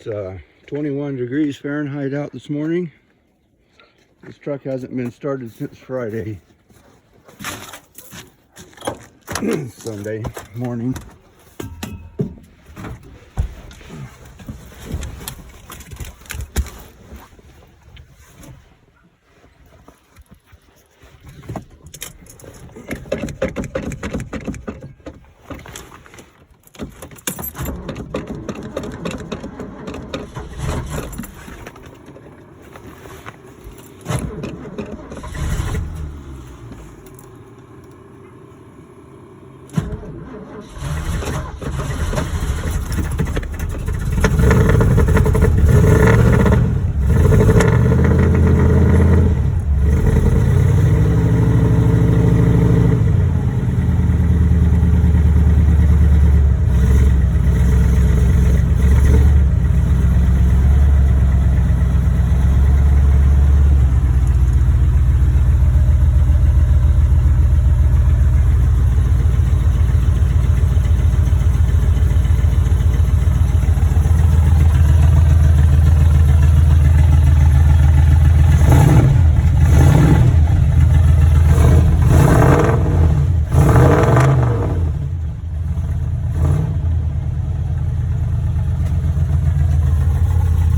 It's 21 degrees Fahrenheit out this morning. This truck hasn't been started since Friday. Sunday morning.